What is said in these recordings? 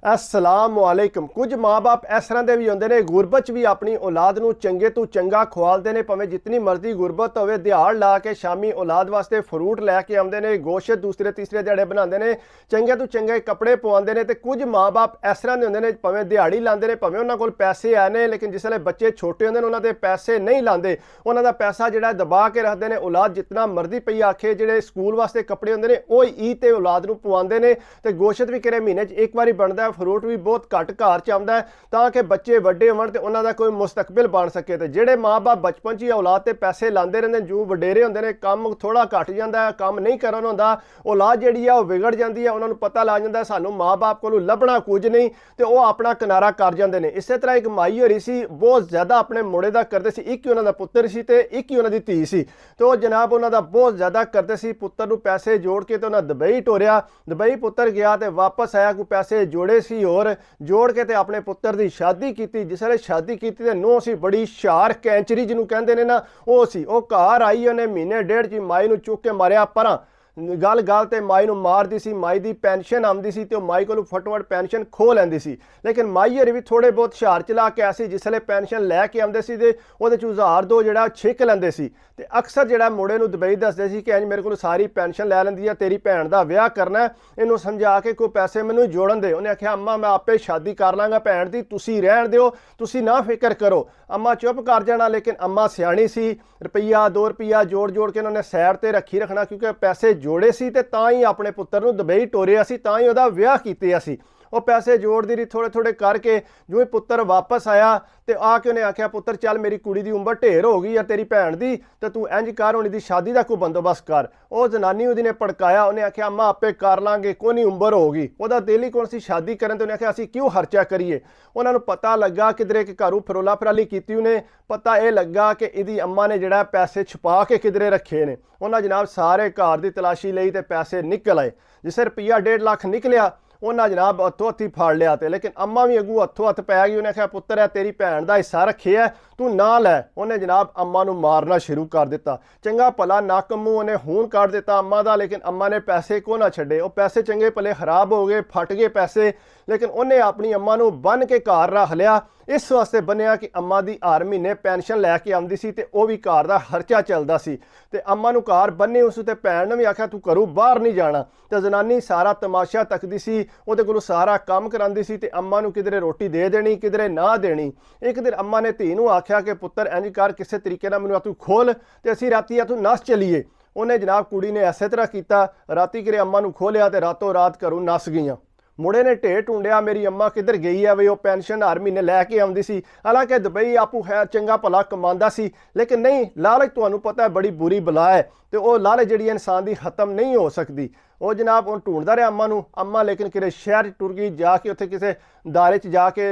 अस्सलामुअलैकुम। कुछ माँ बाप इस तरह के भी होंगे ने, गुरबत भी अपनी औलाद नूं चंगे तो चंगा खुआलते हैं। भावें जितनी मर्जी गुरबत होवे, दिहाड़ ला के शामी औलाद वास्ते फ्रूट लैके आते हैं, गोश्त दूसरे तीसरे दिहाड़े बनाते हैं, चंगे तो चंगे कपड़े पवाते हैं। तो कुछ माँ बाप इस तरह के होंगे ने, भावें दिहाड़ी लाते हैं, भावें उन्होंने कोल पैसे है ने, लेकिन जिसले बच्चे छोटे होंगे उन्होंने पैसे नहीं लाते, उन्होंने पैसा जो दबा के रखते हैं। औलाद जितना मर्जी पई आखे, जो स्कूल वास्ते कपड़े होंगे ने वो ईद ते औलाद नूं पवाते हैं। तो गोश्त भी किरे महीने एक बार बनता है, फ्रूट भी बहुत घट घर च आउंदा है, ताकि बच्चे वड्डे होण ते उन्हां दा कोई मुस्तकबिल बन सके। तो जेडे माँ बाप बचपन च औलाद ते पैसे लाते रहंदे, जो वडेरे होंदे ने, काम थोड़ा घट जाता है, काम नहीं करन होंदा, औलाद जिहड़ी है विगड़ जाती है, उन्होंने पता लग जाता है सानू माँ बाप को लभना कुछ नहीं, तो वह अपना किनारा कर जाते हैं। इस तरह एक माई होरी सी, बहुत ज़्यादा अपने मुंडे का करते सी, एक ही उन्होंने पुत्र सी ते एक ही उन्होंने धी सी। तो जनाब उन्होंने बहुत ज़्यादा करते सी, पुत्र नूं पैसे जोड़ के तो उन्हें दुबई टोरिया, दुबई पुत्र गया तो वापस आया, कोई पैसे जोड़े सी और जोड़ के ते अपने पुत्र की शादी की। जिसले शादी की तो नूह सी बड़ी शार कैंचरी जिन्होंने कहते हैं ना, वो सी। वो घर आई, उन्हें महीने डेढ़ च माई नूं चुक के मारिया परां, गल गल ते माई नूं मारदी सी। माई दी पेंशन आती सी तो माई को फटोफट पेंशन खो लैंदी सी। लेकिन माई हरी भी थोड़े बहुत हुशार चला के ऐसी, जिसले पेंशन लैके आते सी ते उहदे चों 1000 2 जिहड़ा छिक लैंदे सी। ते अक्सर जिहड़ा मुंडे नूं दुबई दसदे सी कि इंज मेरे को सारी पेंशन लै लैंदी है, तेरी भैन दा विआह करना है, इहनूं समझा के कोई पैसे मैनूं जोड़न दे। उन्हें आख्या अम्मा मैं आपे शादी कर लांगा भैन दी, तुसीं रहण दिओ, तुसीं ना फिक्र करो। अम्मा चुप कर जाना, लेकिन अम्मा सियाणी सी, रुपया 2 रुपया जोड़ जोड़ के उन्होंने सैड ते रखी रखना, क्योंकि पैसे जोड़े सी ते तां ही अपने पुत्र नूं दुबई टोरिया सी, तां ही उहदा विआह कीते सी। वो पैसे जोड़ती रही थोड़े थोड़े करके, जो पुत्र वापस आया तो आके उन्हें आख्या पुत्र चल मेरी कुड़ी की उम्र ढेर हो गई है तेरी भैन की, तो तू इंज कर हुण दी शादी का कोई बंदोबस्त कर। वो जनानी उहदी ने भड़काया, उन्हें आख्या अम्मा आपे कर लांगे, कोई नहीं उम्र होगी, वह दिल ही कौन सी शादी करन। तो उन्हें आख्या असीं क्यों खर्चा करिए। उन्होंने पता लगा किधरे कि घरों फरोला फराली की, उन्हें पता यह लगा कि इहदी अम्मा ने जिहड़ा पैसे छुपा के किधरे रखे ने। उन्हें जनाब सारे घर की तलाशी लई ते पैसे निकल आए। जिसे रुपया 1.5 लाख निकलिया, उन्हें जनाब हथों हथी फाड़ लिया। तो लेकिन अम्मा भी अगू हथों हथ पै गई। उन्हें आख्या पुत्र है तेरी भैन का हिस्सा रखे है, तू ना लै। उन्हें जनाब अम्मा नूं मारना शुरू कर दिता। चंगा भला नक मूँह उन्हें खून काट दिता अम्मा का, लेकिन अम्मा ने पैसे को ना छड्डे। वो पैसे चंगे भले खराब हो गए, फट गए पैसे, लेकिन उन्हें अपनी अम्मा नूं बन के घर रख लिया। इस वास्ते बनिया कि अम्मा की हर महीने पेंशन लैके आती सी, ते वो भी घर का खर्चा चलता सी। ते अम्मा नूं घर बन्नी, उस ते भैन ने भी आख्या तू घरों बाहर नहीं जाना। तो जनानी सारा तमाशा तकदी सी, उहदे कोलों सारा काम करांदी सी, ते अम्मा नूं किधरे रोटी दे देनी किधरे ना देनी। एक दिन अम्मा ने धी नूं आख्या कि पुत्र इंज कर, किसी तरीके नाल मैनूं तू खोल ते असीं राती तू नस चलीए। उन्हें जनाब कुड़ी ने इस तरह किया, राती किरे अम्मा नूं खोलिया ते रातों रात घरों नस गईयां। मुड़े ने ढेर ढूंढिया मेरी अम्मा किधर गई है, वे वो पेंशन हर महीने लैके आती सी। हालांकि दुबई आपू है चंगा भला कमांदा सी, लेकिन नहीं, लालच तुहानूं पता है बड़ी बुरी बला है, तो वह लालच जिहड़ी इंसान की खत्म नहीं हो सकती। वो जनाब उन ढूंढता रहा अम्मा नूं। अम्मा लेकिन किरे शहर टुर गई, जाके उत्थे किसी दायरे च जाके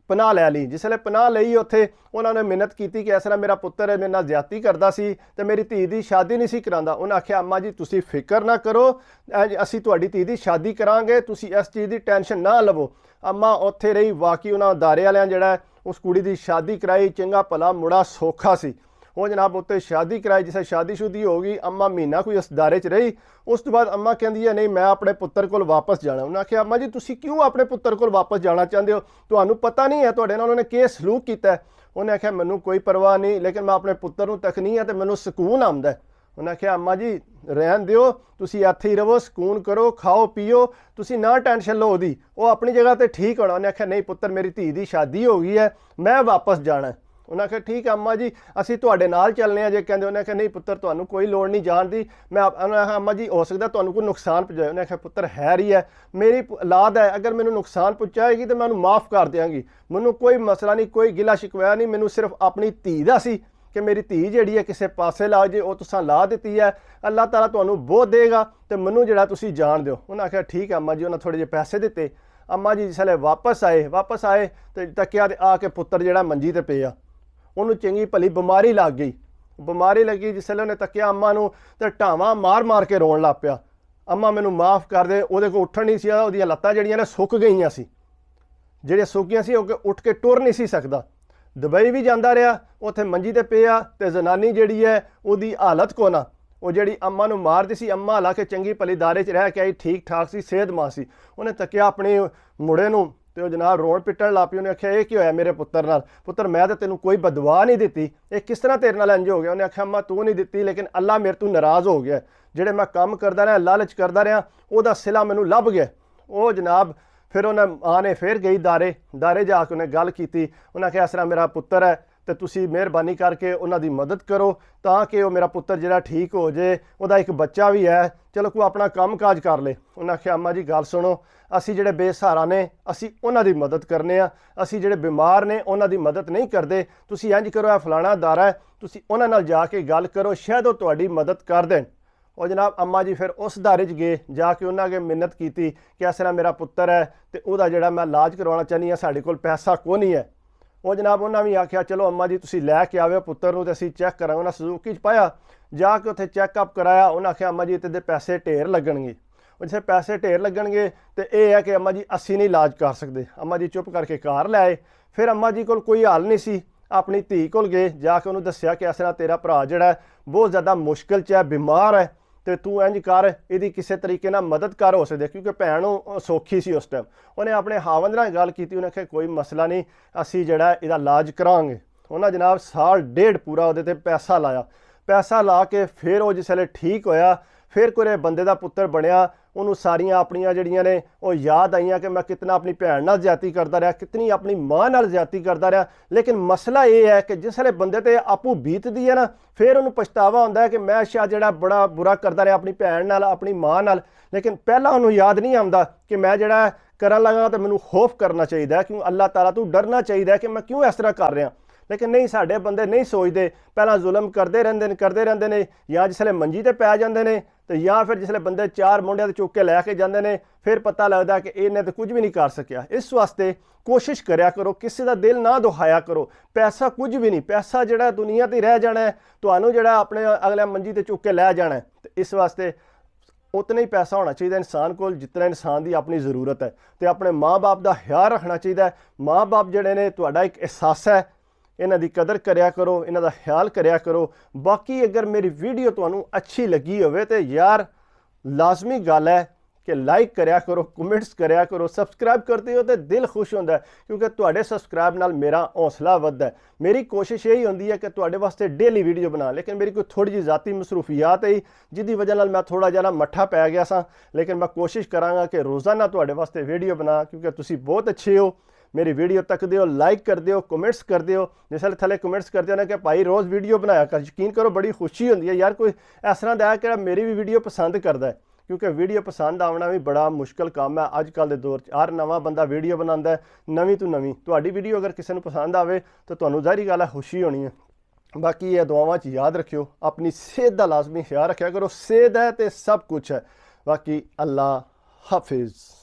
पनाह लै ली। जिसले पनाह लई उत्थे उन्होंने मिन्नत की कि इस तरह मेरा पुत्र मेरे नाल ज्यादती करता सी ते मेरी धी की शादी नहीं सी करांदा। उन्हें आख्या अम्मा जी तुसीं फिक्र ना करो, असीं तुहाडी धी की शादी करांगे, तुसीं इस चीज़ की टेंशन ना लवो। अम्मा उत्थे रही, वाकई उन्होंने दारे वालियां जिहड़ा उस कुड़ी की शादी कराई। चंगा भला मुड़ा सौखा सी। वो जनाब उत्ते शादी कराई। जिसे शादी शुदी हो गई, अम्मा महीना कोई उस दायरे च रही। उस तो बाद अम्मा कहती है नहीं मैं अपने पुत्र को वापस जाना। उन्हें आख्या अम्मा जी तुसीं क्यों अपने पुत्र को वापस जाना चाहते हो, तुहानूं पता नहीं है तुहाडे नाल उन्होंने किह सलूक कीता है। उन्हें आख्या मैनूं कोई परवाह नहीं, लेकिन मैं अपने पुत्र नूं तकनी है तो मैनूं सुकून आउंदा है। उन्हें आख्या अम्मा जी रहन दिओ, तुसीं इत्थे ही रवो, सुकून करो, खाओ पियो, तुसीं ना टेंशन लो ओहदी, वो अपनी जगह ते ठीक होना। उन्हें आख्या नहीं पुत्र मेरी धी की शादी हो गई है, मैं वापस जाना है। उन्हें आख्या ठीक है अम्मा जी असीं तुहाडे नाल चलने जे कहंदे। उन्हें आख्या नहीं पुत्र तुहानूं कोई लोड़ नहीं जाण दी, मैं उन्हें आख्या अम्मा जी हो सकदा तुहानूं कोई नुकसान पहुंचाए। उन्हें आख्या पुत्र है ही है, मेरी औलाद है, अगर मैनूं नुकसान पहुंचाएगी तो मैं उन्हें माफ़ कर देंगी, मैनूं कोई मसला नहीं, कोई गिला शिकवा नहीं, मैनूं सिर्फ अपनी धी दा सी कि मेरी धी जिहड़ी है किसी पासे ला जे, वो तुसां ला दित्ती है, अल्लाह ताला तुहानूं बहुत देगा, तो मैनूं जिहड़ा तुसीं जाण दिओ। उन्हें आख्या ठीक है अम्मा जी। उन्हें थोड़े जे पैसे दिते। अम्मा जी जिसले वापस आए तो तकिया ते आके पुत्र जिहड़ा मंजी ते पिया, उन्होंने चंगी भली बीमारी लग गई। बीमारी लगी जिसले उन्हें तकिया अम्मा नूं ते ढावां मार मार के रोन लग पिया, अम्मा मैनूं माफ़ कर दे। उहदे कोल उठण नहीं सी, उहदियां लत्तां जिहड़ियां ने सुक गईयां सी, जिहड़ियां सुक गईयां सी, उठ के टुर नहीं सी सकदा। दुबई भी जाता रहा, उत्थे मंजी ते पिया, ते जनानी जिहड़ी है उहदी हालत को ना, वो जिहड़ी अम्मा नूं मारदी सी, अम्मा हालांकि चंगी भली दायरे च रह के आई, ठीक ठाक सी, सेहतमंद सी। उन्हें तकिया अपने मुड़े नूं ਤੇ ਉਹ ਜਨਾਬ ਰੋਣ ਪਿੱਟਣ ਲੱਗ ਪਈ। ਉਹਨੇ ਆਖਿਆ ਇਹ ਕੀ ਹੋਇਆ ਮੇਰੇ ਪੁੱਤਰ ਨਾਲ? ਪੁੱਤਰ ਮੈਂ ਤਾਂ ਤੈਨੂੰ ਕੋਈ ਬਦਵਾ ਨਹੀਂ ਦਿੱਤੀ, ਇਹ ਕਿਸ ਤਰ੍ਹਾਂ ਤੇਰੇ ਨਾਲ ਇੰਜ ਹੋ ਗਿਆ? ਉਹਨੇ ਆਖਿਆ ਅੰਮਾ ਤੂੰ ਨਹੀਂ ਦਿੱਤੀ, ਲੇਕਿਨ ਅੱਲਾ ਮੇਰੇ ਤੋਂ ਨਾਰਾਜ਼ ਹੋ ਗਿਆ। ਜਿਹੜੇ ਮੈਂ ਕੰਮ ਕਰਦਾ ਰਿਹਾ, ਲਾਲਚ ਕਰਦਾ ਰਿਹਾ, ਉਹਦਾ ਸਿਲਾ ਮੈਨੂੰ ਲੱਭ ਗਿਆ। ਉਹ ਜਨਾਬ ਫਿਰ ਉਹਨੇ ਮਾਂ ਨੇ ਫਿਰ ਗਈ ਦਾਰੇ ਜਾ ਕੇ ਉਹਨੇ ਗੱਲ ਕੀਤੀ। ਉਹਨਾਂ ਆਖਿਆ ਇਸ ਤਰ੍ਹਾਂ ਮੇਰਾ ਪੁੱਤਰ ਹੈ ਤੇ ਤੁਸੀਂ ਮਿਹਰਬਾਨੀ ਕਰਕੇ ਉਹਨਾਂ ਦੀ ਮਦਦ ਕਰੋ ਤਾਂ ਕਿ ਉਹ ਮੇਰਾ ਪੁੱਤਰ ਜਿਹੜਾ ਠੀਕ ਹੋ ਜੇ, ਉਹਦਾ ਇੱਕ ਬੱਚਾ ਵੀ ਹੈ, ਚਲੋ ਕੋਈ ਆਪਣਾ ਕੰਮ ਕਾਜ ਕਰ ਲੇ। ਉਹਨਾਂ ਆਖਿਆ ਅੰਮਾ ਜੀ ਗੱਲ ਸੁਣੋ, ਅਸੀਂ ਜਿਹੜੇ ਬੇਸਹਾਰਾ ਨੇ ਅਸੀਂ ਉਹਨਾਂ ਦੀ ਮਦਦ ਕਰਨੇ ਆ, ਅਸੀਂ ਜਿਹੜੇ ਬਿਮਾਰ ਨੇ ਉਹਨਾਂ ਦੀ ਮਦਦ ਨਹੀਂ ਕਰਦੇ। ਤੁਸੀਂ ਇੰਜ ਕਰੋ, ਇਹ ਫਲਾਣਾ ਦਾਰਾ ਹੈ, ਤੁਸੀਂ ਉਹਨਾਂ ਨਾਲ ਜਾ ਕੇ ਗੱਲ ਕਰੋ, ਸ਼ਾਇਦ ਉਹ ਤੁਹਾਡੀ ਮਦਦ ਕਰ ਦੇਣ। ਉਹ ਜਨਾਬ ਅੰਮਾ ਜੀ ਫਿਰ ਉਸ ਦਾਰੇ 'ਚ ਗਏ, ਜਾ ਕੇ ਉਹਨਾਂ ਅੱਗੇ ਮਿੰਨਤ ਕੀਤੀ ਕਿ ਇਸ ਤਰ੍ਹਾਂ ਮੇਰਾ ਪੁੱਤਰ ਹੈ ਤੇ ਉਹਦਾ ਜਿਹੜਾ ਮੈਂ ਇਲਾਜ ਕਰਵਾਉਣਾ ਚਾਹੁੰਦੀ ਹਾਂ, ਸਾਡੇ ਕੋਲ ਪੈਸਾ ਕੋਈ ਨਹੀਂ ਹੈ। ਉਹ ਜਨਾਬ ਉਹਨਾਂ ਵੀ ਆਖਿਆ ਚਲੋ ਅੰਮਾ ਜੀ ਤੁਸੀਂ ਲੈ ਕੇ ਆਵੇ ਪੁੱਤਰ ਨੂੰ ਤੇ ਅਸੀਂ ਚੈੱਕ ਕਰਾਂਗੇ। ਉਹਨਾਂ ਸੁਜ਼ੂਕੀ 'ਚ ਪਾਇਆ, ਜਾ ਕੇ ਉੱਥੇ ਚੈੱਕਅਪ ਕਰਾਇਆ। ਉਹਨਾਂ ਆਖਿਆ ਅੰਮਾ ਜੀ ਇਹਦੇ ਪੈਸੇ ਢੇਰ ਲੱਗਣਗੇ। ਉਹ ਜਿੱਥੇ ਪੈਸੇ ਢੇਰ ਲੱਗਣਗੇ ਤੇ ਇਹ ਹੈ ਕਿ ਅੰਮਾ ਜੀ ਅਸੀਂ ਨਹੀਂ ਇਲਾਜ ਕਰ ਸਕਦੇ। ਅੰਮਾ ਜੀ ਚੁੱਪ ਕਰਕੇ ਘਰ ਲੈ ਆਏ। ਫਿਰ ਅੰਮਾ ਜੀ ਕੋਲ ਕੋਈ ਹੱਲ ਨਹੀਂ ਸੀ, ਆਪਣੀ ਧੀ ਕੋਲ ਗਏ, ਜਾ ਕੇ ਉਹਨੂੰ ਦੱਸਿਆ ਕਿ ਇਸ ਤਰ੍ਹਾਂ ਤੇਰਾ ਭਰਾ ਜਿਹੜਾ ਬਹੁਤ ਜ਼ਿਆਦਾ ਮੁਸ਼ਕਿਲ 'ਚ ਹੈ, ਬਿਮਾਰ ਹੈ ਤੇ ਤੂੰ ਇੰਜ ਕਰ, ਇਹਦੀ ਕਿਸੇ ਤਰੀਕੇ ਨਾਲ ਮਦਦ ਕਰ ਹੋ ਸਕਦੀ, ਕਿਉਂਕਿ ਭੈਣ ਉਹ ਸੌਖੀ ਸੀ ਉਸ ਟਾਈਮ। ਉਹਨੇ ਆਪਣੇ ਹਾਵੰਦ ਨਾਲ ਗੱਲ ਕੀਤੀ, ਉਹਨੇ ਆਖਿਆ ਕੋਈ ਮਸਲਾ ਨਹੀਂ, ਅਸੀਂ ਜਿਹੜਾ ਇਹਦਾ ਇਲਾਜ ਕਰਾਂਗੇ। ਉਹਨਾਂ ਜਨਾਬ ਸਾਲ ਡੇਢ ਪੂਰਾ ਉਹਦੇ ਤੇ ਪੈਸਾ ਲਾਇਆ। ਪੈਸਾ ਲਾ ਕੇ ਫਿਰ ਉਹ ਜਿਸ ਵੇਲੇ ਠੀਕ ਹੋਇਆ, ਫਿਰ ਕੋਈ ਬੰਦੇ ਦਾ ਪੁੱਤਰ ਬਣਿਆ। ਉਹਨੂੰ ਸਾਰੀਆਂ ਆਪਣੀਆਂ ਜਿਹੜੀਆਂ ਨੇ ਉਹ ਯਾਦ ਆਈਆਂ ਕਿ ਮੈਂ ਕਿਤਨਾ ਆਪਣੀ ਭੈਣ ਨਾਲ ਜ਼ਿਆਦਤੀ ਕਰਦਾ ਰਿਹਾ, ਕਿਤਨੀ ਆਪਣੀ ਮਾਂ ਨਾਲ ਜ਼ਿਆਦਤੀ ਕਰਦਾ ਰਿਹਾ। ਲੇਕਿਨ ਮਸਲਾ ਇਹ ਹੈ ਕਿ ਜਿਸ ਵੇਲੇ ਬੰਦੇ ਤੇ ਆਪੂ ਬੀਤਦੀ ਹੈ ਨਾ, ਫਿਰ ਉਹਨੂੰ ਪਛਤਾਵਾ ਹੁੰਦਾ ਹੈ ਕਿ ਮੈਂ ਸ਼ਾਇਦ ਜਿਹੜਾ ਬੜਾ ਬੁਰਾ ਕਰਦਾ ਰਿਹਾ ਆਪਣੀ ਭੈਣ ਨਾਲ, ਆਪਣੀ ਮਾਂ ਨਾਲ। ਲੇਕਿਨ ਪਹਿਲਾਂ ਉਹਨੂੰ ਯਾਦ ਨਹੀਂ ਆਉਂਦਾ ਕਿ ਮੈਂ ਜਿਹੜਾ ਕਰਨ ਲੱਗਾ ਤਾਂ ਮੈਨੂੰ ਖੌਫ ਕਰਨਾ ਚਾਹੀਦਾ, ਕਿਉਂ ਅੱਲਾਹ ਤਾਲਾ ਤੋਂ ਡਰਨਾ ਚਾਹੀਦਾ ਕਿ ਮੈਂ ਕਿਉਂ ਇਸ ਤਰ੍ਹਾਂ ਕਰ ਰਿਹਾ। ਲੇਕਿਨ ਨਹੀਂ, ਸਾਡੇ ਬੰਦੇ ਨਹੀਂ ਸੋਚਦੇ, ਪਹਿਲਾਂ ਜ਼ੁਲਮ ਕਰਦੇ ਰਹਿੰਦੇ ਨੇ, ਜਾਂ ਜਿਸ ਵੇਲੇ ਮੰਜੀ ਤੇ ਪੈ ਜਾਂਦੇ ਨੇ ਤੇ ਜਾਂ ਫਿਰ ਜਿਸ ਵੇਲੇ ਬੰਦੇ ਚਾਰ ਮੁੰਡਿਆਂ ਤੇ ਚੁੱਕ ਕੇ ਲੈ ਕੇ ਜਾਂਦੇ ਨੇ, ਫਿਰ ਪਤਾ ਲੱਗਦਾ ਕਿ ਇਹਨੇ ਤਾਂ ਕੁਝ ਵੀ ਨਹੀਂ ਕਰ ਸਕਿਆ। ਇਸ ਵਾਸਤੇ ਕੋਸ਼ਿਸ਼ ਕਰਿਆ ਕਰੋ, ਕਿਸੇ ਦਾ ਦਿਲ ਨਾ ਦੁਖਾਇਆ ਕਰੋ। ਪੈਸਾ ਕੁਝ ਵੀ ਨਹੀਂ, ਪੈਸਾ ਜਿਹੜਾ ਦੁਨੀਆ ਤੇ ਰਹਿ ਜਾਣਾ ਹੈ, ਤੁਹਾਨੂੰ ਜਿਹੜਾ ਆਪਣੇ ਅਗਲੇ ਮੰਜੀ ਤੇ ਚੁੱਕ ਕੇ ਲੈ ਜਾਣਾ ਹੈ। ਤੇ ਇਸ ਵਾਸਤੇ ਉਤਨਾ ਹੀ ਪੈਸਾ ਹੋਣਾ ਚਾਹੀਦਾ ਇਨਸਾਨ ਕੋਲ ਜਿਤਨਾ ਇਨਸਾਨ ਦੀ ਆਪਣੀ ਜ਼ਰੂਰਤ ਹੈ। ਤੇ ਆਪਣੇ ਮਾਂ-ਬਾਪ ਦਾ ਖਿਆਲ ਰੱਖਣਾ ਚਾਹੀਦਾ ਹੈ। ਮਾਂ-ਬਾਪ ਜਿਹੜੇ ਨੇ ਤੁਹਾਡਾ ਇੱਕ ਅਹਿਸਾਸ ਹੈ, ਇਹਨਾਂ ਦੀ ਕਦਰ ਕਰਿਆ ਕਰੋ, ਇਹਨਾਂ ਦਾ ਖਿਆਲ ਕਰਿਆ ਕਰੋ। ਬਾਕੀ ਅਗਰ ਮੇਰੀ ਵੀਡੀਓ ਤੁਹਾਨੂੰ ਅੱਛੀ ਲੱਗੀ ਹੋਵੇ ਤੇ ਯਾਰ ਲਾਜ਼ਮੀ ਗੱਲ ਹੈ ਕਿ ਲਾਈਕ ਕਰਿਆ ਕਰੋ, ਕਮੈਂਟਸ ਕਰਿਆ ਕਰੋ। ਸਬਸਕ੍ਰਾਈਬ ਕਰਦੇ ਹੋ ਤੇ ਦਿਲ ਖੁਸ਼ ਹੁੰਦਾ ਹੈ, ਕਿਉਂਕਿ ਤੁਹਾਡੇ ਸਬਸਕ੍ਰਾਈਬ ਨਾਲ ਮੇਰਾ ਹੌਸਲਾ ਵੱਧਦਾ ਹੈ। ਮੇਰੀ ਕੋਸ਼ਿਸ਼ ਇਹੀ ਹੁੰਦੀ ਹੈ ਕਿ ਤੁਹਾਡੇ ਵਾਸਤੇ ਡੇਲੀ ਵੀਡੀਓ ਬਣਾ, ਲੇਕਿਨ ਮੇਰੀ ਕੋਈ ਥੋੜੀ ਜਿਹੀ ਜ਼ਾਤੀ ਮਸਰੂਫੀਅਤ ਹੈ ਜਿਹਦੀ ਵਜ੍ਹਾ ਨਾਲ ਮੈਂ ਥੋੜਾ ਜਿਹਾ ਮੱਠਾ ਪੈ ਗਿਆ ਸਾਂ। ਲੇਕਿਨ ਮੈਂ ਕੋਸ਼ਿਸ਼ ਕਰਾਂਗਾ ਕਿ ਰੋਜ਼ਾਨਾ ਤੁਹਾਡੇ ਵਾਸਤੇ ਵੀਡੀਓ ਬਣਾ, ਕਿਉਂਕਿ ਤੁਸੀਂ ਬਹੁਤ ਅੱਛੇ ਹੋ। मेरी वीडियो तकते हो, लाइक कर दो, कमेंट्स कर दो। जिस थले कमेंट्स करते हो ना कि भाई रोज़ वीडियो बनाया कर, यकीन करो बड़ी खुशी होती है यार, कोई इस तरह का कि मेरी भी वीडियो पसंद करता है, क्योंकि वीडियो पसंद आना भी बड़ा मुश्किल काम है अजकल के दौर। हर नवा बंदा वीडियो बनाता है, नवीं तो नवीं। तुहाडी वीडियो अगर किसी को पसंद आए तो तुहानू ज़ाहिर गल है खुशी होनी है। बाकी ये दुआवां च याद रखियो, अपनी सेहत का लाजमी ख्याल रखा करो। सेहत है तो सब कुछ है। बाकी अल्लाह हाफिज़।